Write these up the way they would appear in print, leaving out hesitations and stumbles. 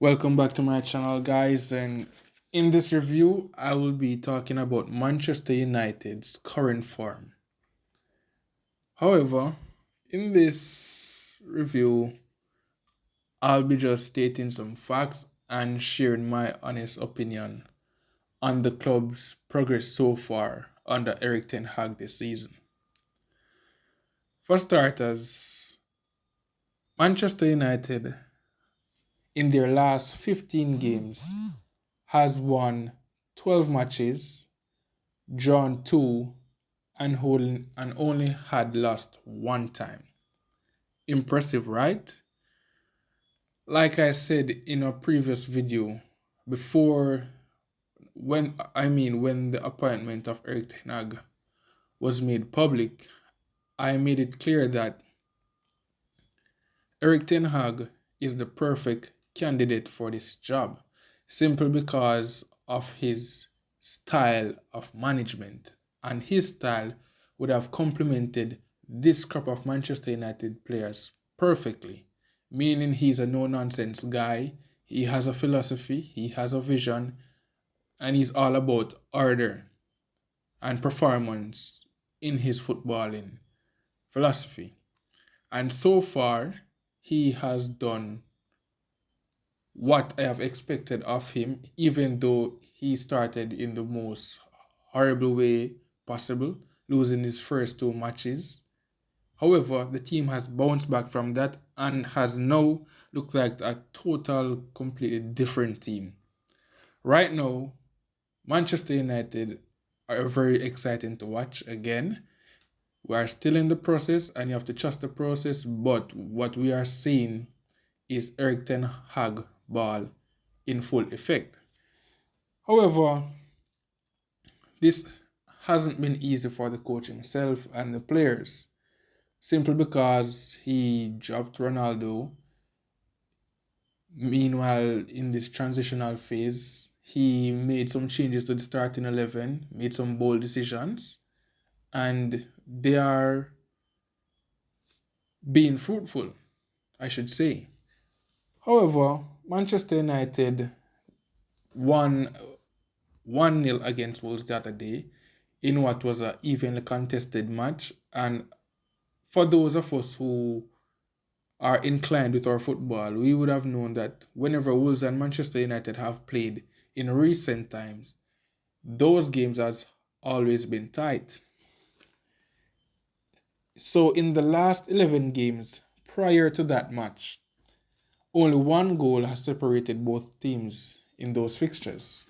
Welcome back to my channel, guys. And in this review, I will be talking about Manchester United's current form. However, in this review, I'll be just stating some facts and sharing my honest opinion on the club's progress so far under Erik ten Hag this season. For starters, Manchester United in their last 15 games has won 12 matches, drawn 2, and only had lost 1 time. Impressive, right? Like I said in a previous video, before when the appointment of Erik ten Hag was made public, I made it clear that Erik ten Hag is the perfect candidate for this job, simply because of his style of management, and his style would have complemented this crop of Manchester United players perfectly, meaning he's a no-nonsense guy, he has a philosophy, he has a vision, and he's all about order and performance in his footballing philosophy. And so far, he has done what I have expected of him, even though he started in the most horrible way possible, losing his first 2 matches. However, the team has bounced back from that and has now looked like a total, completely different team. Right now, Manchester United are very exciting to watch again. We are still in the process and you have to trust the process, but what we are seeing is Erik ten Hag ball in full effect. However, this hasn't been easy for the coach himself and the players, simply because he dropped Ronaldo. Meanwhile, in this transitional phase, he made some changes to the starting 11, made some bold decisions, and they are being fruitful, I should say. However, Manchester United won 1-0 against Wolves the other day in what was an evenly contested match. And for those of us who are inclined with our football, we would have known that whenever Wolves and Manchester United have played in recent times, those games has always been tight. So in the last 11 games prior to that match, only one goal has separated both teams in those fixtures.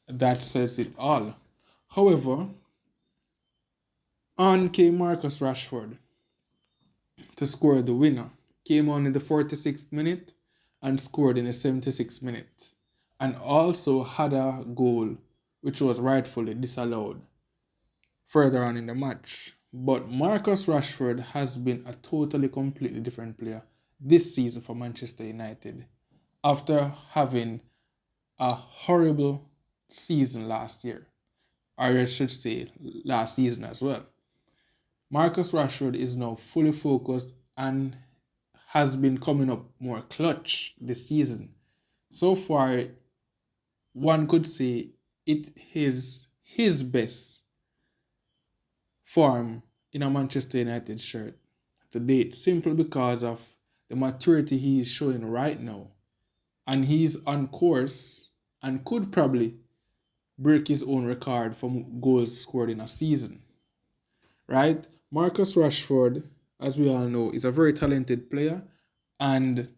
That says it all. However, on came Marcus Rashford to score the winner. Came on in the 46th minute and scored in the 76th minute. And also had a goal which was rightfully disallowed further on in the match. But Marcus Rashford has been a totally, completely different player this season for Manchester United after having a horrible season last year, or I should say last season as well. Marcus Rashford is now fully focused and has been coming up more clutch this season. So far, one could say it is his best form in a Manchester United shirt to date, simply because of the maturity he is showing right now. And he's on course and could probably break his own record for goals scored in a season. Right? Marcus Rashford, as we all know, is a very talented player, and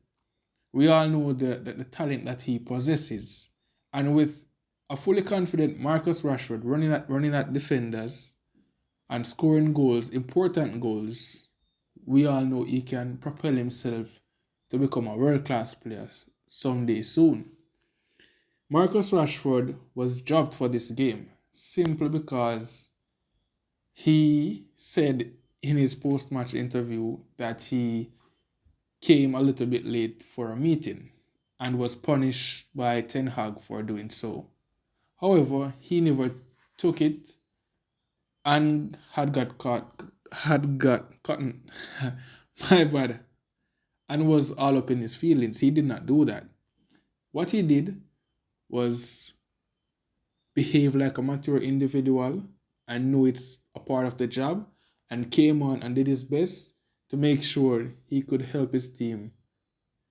we all know the talent that he possesses. And with a fully confident Marcus Rashford running at defenders and scoring goals, important goals, we all know he can propel himself to become a world-class player someday soon. Marcus Rashford was dropped for this game simply because he said in his post-match interview that he came a little bit late for a meeting and was punished by Ten Hag for doing so. However, he never took it and had got my bad, and was all up in his feelings. He did not do that. What he did was behave like a mature individual and know it's a part of the job and came on and did his best to make sure he could help his team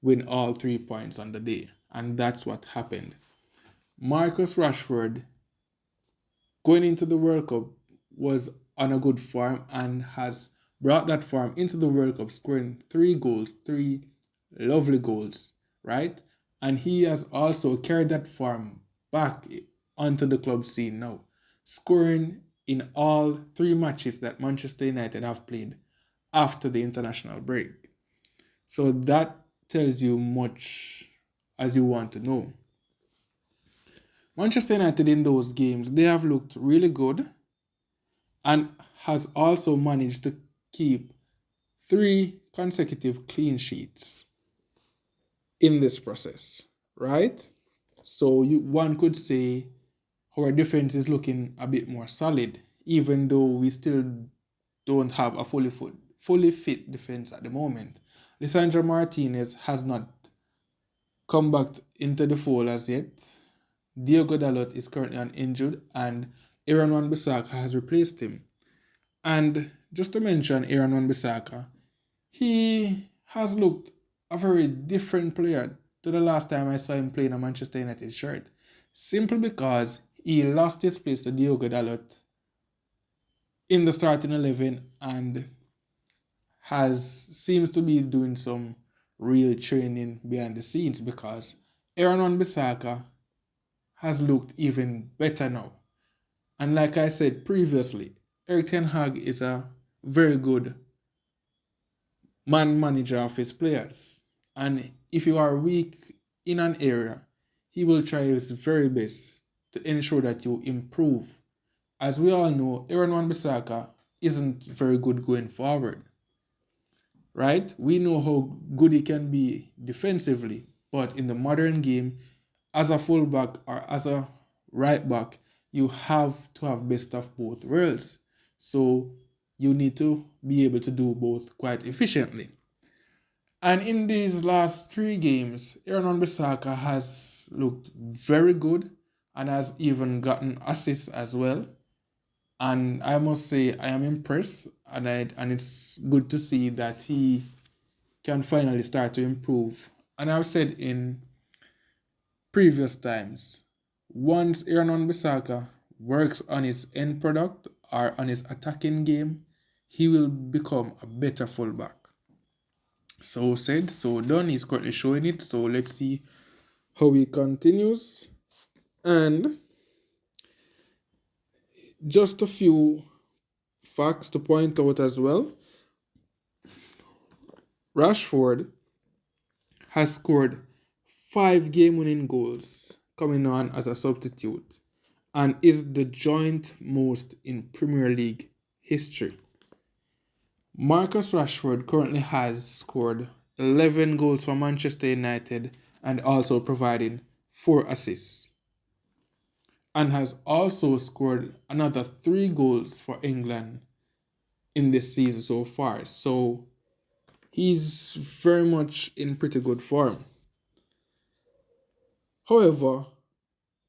win all 3 points on the day. And that's what happened. Marcus Rashford, going into the World Cup, was on a good form and has brought that form into the World Cup, scoring 3 goals, 3 lovely goals, right? And he has also carried that form back onto the club scene now, scoring in all 3 matches that Manchester United have played after the international break. So that tells you much as you want to know. Manchester United in those games, they have looked really good and has also managed to keep 3 consecutive clean sheets in this process, right? So one could say our defense is looking a bit more solid, even though we still don't have a fully fit defense at the moment. Lisandro Martinez has not come back into the fold as yet. Diogo Dalot is currently uninjured, and Aaron Wan-Bissaka has replaced him. And just to mention Aaron Wan-Bissaka, he has looked a very different player to the last time I saw him play in a Manchester United shirt, simply because he lost his place to Diogo Dalot in the starting 11 and seems to be doing some real training behind the scenes, because Aaron Wan-Bissaka has looked even better now. And like I said previously, Erik ten Hag is a very good manager of his players. And if you are weak in an area, he will try his very best to ensure that you improve. As we all know, Aaron Wan-Bissaka isn't very good going forward, right? We know how good he can be defensively, but in the modern game, as a fullback or as a right back, you have to have best of both worlds. So you need to be able to do both quite efficiently. And in these last 3 games, Aaron Wan-Bissaka has looked very good and has even gotten assists as well. And I must say I am impressed, and it's good to see that he can finally start to improve. And I've said in previous times, once Aaron Wan-Bissaka works on his end product or on his attacking game, he will become a better fullback. So said, so done. He's currently showing it. So let's see how he continues. And just a few facts to point out as well. Rashford has scored 5 game-winning goals coming on as a substitute and is the joint most in Premier League history. Marcus Rashford currently has scored 11 goals for Manchester United and also providing 4 assists, and has also scored another 3 goals for England in this season so far. So he's very much in pretty good form. However,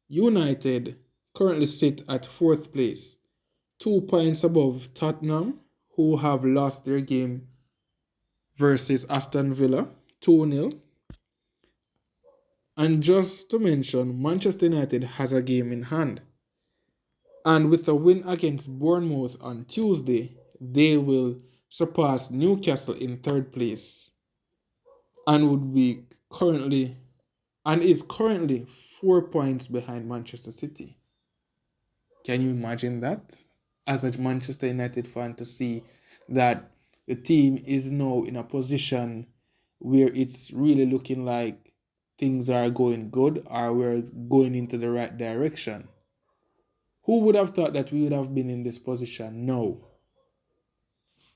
United currently sit at 4th place, 2 points above Tottenham, who have lost their game versus Aston Villa 2-0. And just to mention, Manchester United has a game in hand. And with a win against Bournemouth on Tuesday, they will surpass Newcastle in 3rd place and is currently 4 points behind Manchester City. Can you imagine that? As a Manchester United fan, to see that the team is now in a position where it's really looking like things are going good or we're going into the right direction. Who would have thought that we would have been in this position now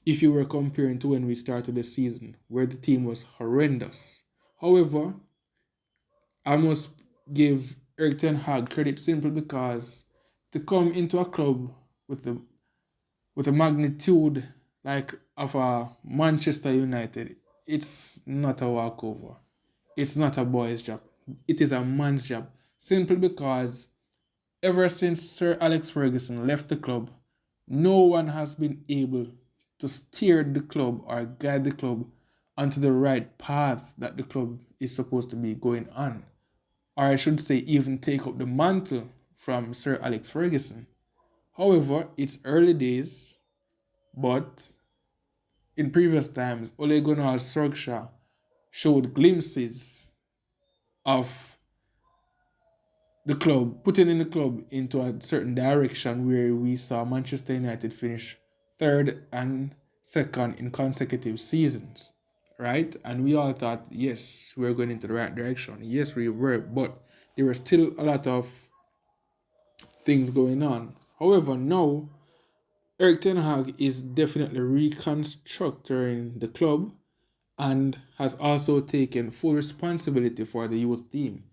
if you were comparing to when we started the season, where the team was horrendous? However, I must give Erik ten Hag credit simply because to come into a club with a magnitude like of a Manchester United, it's not a walkover. It's not a boys' job. it is a man's job. Simply because ever since Sir Alex Ferguson left the club, no one has been able to steer the club or guide the club onto the right path that the club is supposed to be going on. Or I should say, even take up the mantle from Sir Alex Ferguson. However, it's early days, but in previous times, Ole Gunnar Solskjaer showed glimpses of the club, putting in the club into a certain direction where we saw Manchester United finish third and second in consecutive seasons, right? And we all thought, yes, we're going into the right direction. Yes, we were, but there were still a lot of things going on. However, now Eric Ten Hag is definitely reconstructing the club and has also taken full responsibility for the youth team.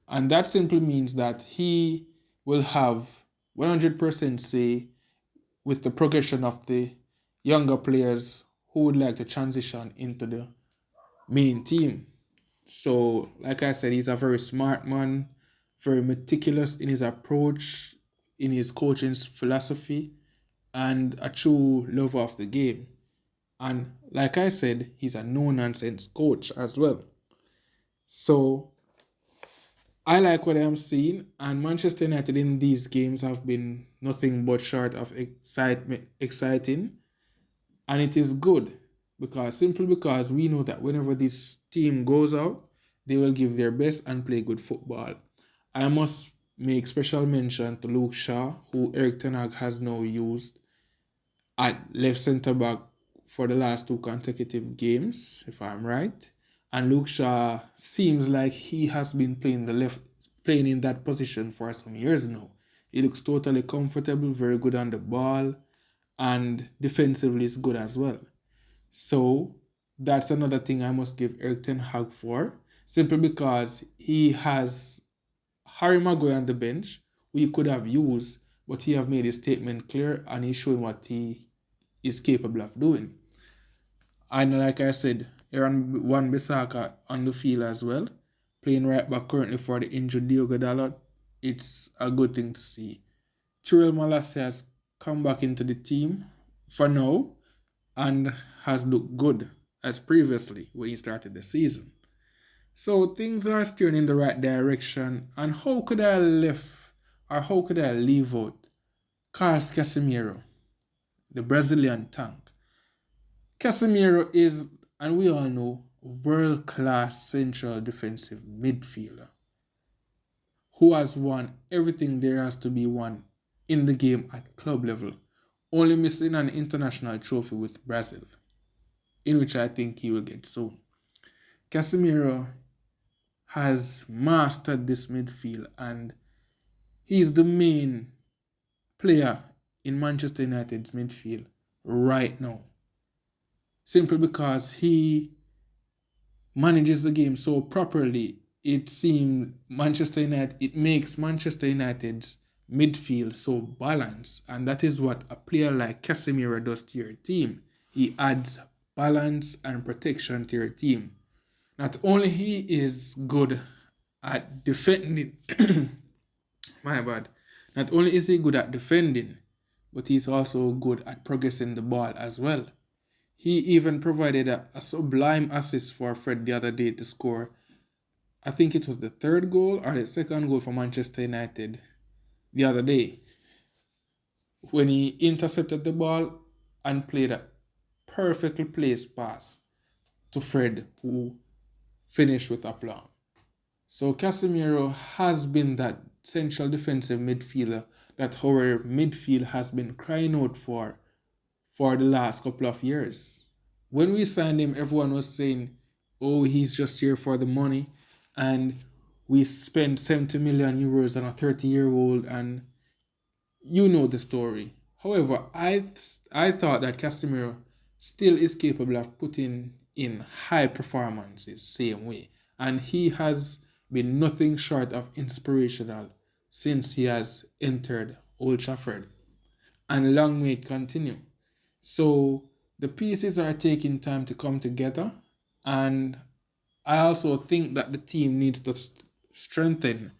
And that simply means that he will have 100% say with the progression of the younger players who would like to transition into the main team. So, like I said, he's a very smart man, very meticulous in his approach, in his coaching philosophy, and a true lover of the game. And like I said, he's a no-nonsense coach as well. So I like what I'm seeing, and Manchester United in these games have been nothing but short of exciting, and it is good simply because we know that whenever this team goes out, they will give their best and play good football. I must make special mention to Luke Shaw, who Eric Ten Hag has now used at left centre back for the last two consecutive games, if I'm right. And Luke Shaw seems like he has been playing in that position for some years now. He looks totally comfortable, very good on the ball, and defensively is good as well. So that's another thing I must give Eric Ten Hag for, simply because he has Harry Maguire on the bench, who he could have used, but he have made his statement clear and he's showing what he is capable of doing. And like I said, Aaron Wan-Bissaka on the field as well, playing right back currently for the injured Diogo Dalot. It's a good thing to see. Tyrell Malacia has come back into the team for now and has looked good as previously when he started the season. So things are steering in the right direction. And how could I leave out Carlos Casemiro, the Brazilian tank? Casemiro is, and we all know, world-class central defensive midfielder who has won everything there has to be won in the game at club level, only missing an international trophy with Brazil, in which I think he will get soon. Casemiro has mastered this midfield and he's the main player in Manchester United's midfield right now, simply because he manages the game so properly. It makes Manchester United's midfield so balanced, and that is what a player like Casemiro does to your team. He adds balance and protection to your team. Not only he is good at defending, my bad. Not only is he good at defending, but he's also good at progressing the ball as well. He even provided a sublime assist for Fred the other day to score. I think it was the third goal or the second goal for Manchester United the other day, when he intercepted the ball and played a perfectly placed pass to Fred, who finished with aplomb. So Casemiro has been that central defensive midfielder that our midfield has been crying out for the last couple of years. When we signed him, everyone was saying, oh, he's just here for the money, and we spent 70 million euros on a 30-year-old, and you know the story. However, I thought that Casemiro still is capable of putting in high performances same way, and he has been nothing short of inspirational since he has entered Old Trafford, and long may it continue. So the pieces are taking time to come together, and I also think that the team needs to strengthen.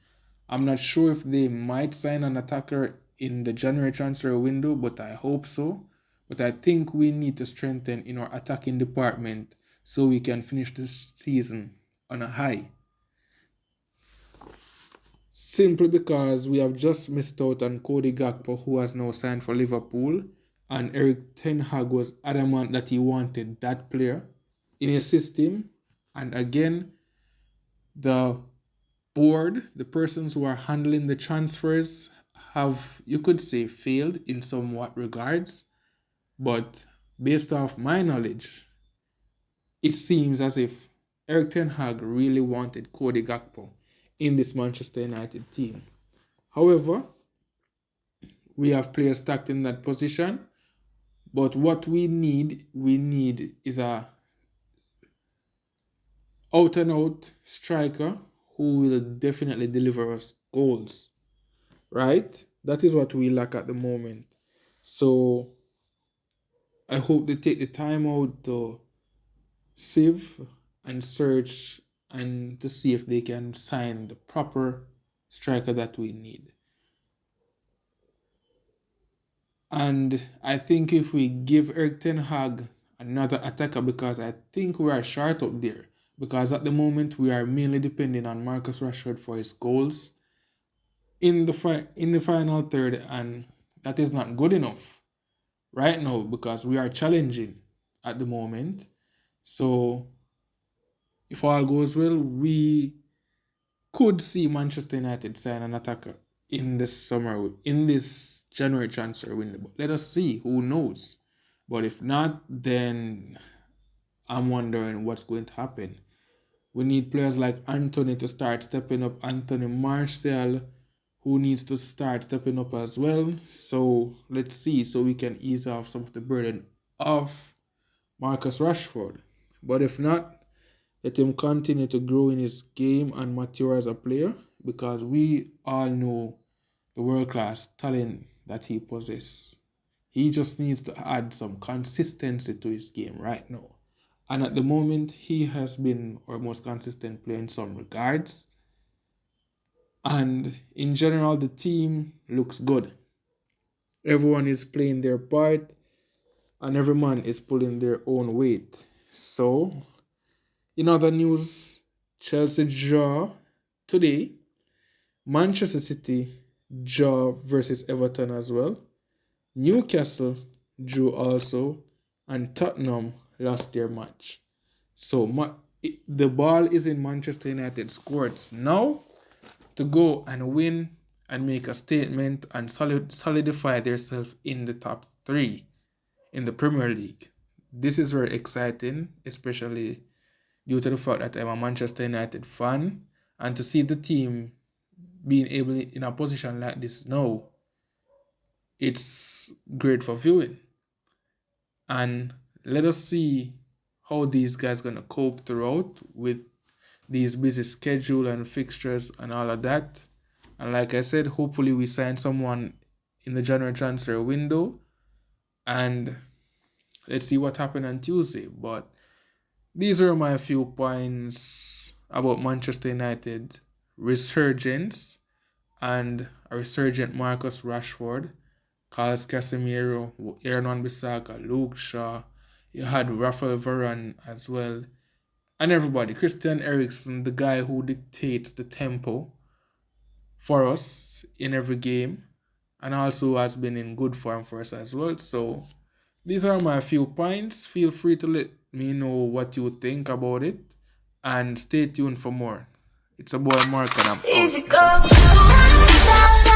I'm not sure if they might sign an attacker in the January transfer window, but I hope so. But I think we need to strengthen in our attacking department so we can finish this season on a high. Simply because we have just missed out on Cody Gakpo, who has now signed for Liverpool, and Eric Ten Hag was adamant that he wanted that player in his system. And again, the board, the persons who are handling the transfers, have, you could say, failed in somewhat regards. But based off my knowledge, it seems as if Eric Ten Hag really wanted Cody Gakpo in this Manchester United team. However, we have players stacked in that position, but what we need is a out and out striker who will definitely deliver us goals, right? That is what we lack at the moment. So I hope they take the time out to sieve and search and to see if they can sign the proper striker that we need. And I think if we give Eric Ten Hag another attacker, because I think we are short up there, because at the moment we are mainly depending on Marcus Rashford for his goals in the final third, and that is not good enough right now because we are challenging at the moment. So if all goes well, we could see Manchester United sign an attacker in this January transfer window. But let us see, who knows? But if not, then I'm wondering what's going to happen. We need players like Anthony to start stepping up. Anthony Martial, who needs to start stepping up as well. So let's see, so we can ease off some of the burden of Marcus Rashford. But if not, let him continue to grow in his game and mature as a player, because we all know the world-class talent that he possesses. He just needs to add some consistency to his game right now. And at the moment, he has been our most consistent player in some regards. And in general, the team looks good. Everyone is playing their part, and every man is pulling their own weight. So, in other news, Chelsea draw today. Manchester City draw versus Everton as well. Newcastle drew also, and Tottenham lost their match. So the ball is in Manchester United's courts now to go and win and make a statement and solidify themselves in the top 3 in the Premier League. This is very exciting, especially due to the fact that I'm a Manchester United fan, and to see the team being able in a position like this now, it's great for viewing. And let us see how these guys are going to cope throughout with these busy schedule and fixtures and all of that. And like I said, hopefully we sign someone in the January transfer window, and let's see what happens on Tuesday. But these are my few points about Manchester United resurgence and a resurgent Marcus Rashford, Carlos Casemiro, Aaron Wan-Bissaka, Luke Shaw. You had Rafael Varane as well. And everybody. Christian Eriksen, the guy who dictates the tempo for us in every game, and also has been in good form for us as well. So these are my few points. Feel free to let me know what you think about it, and stay tuned for more. It's a boy Mark, and I'm out.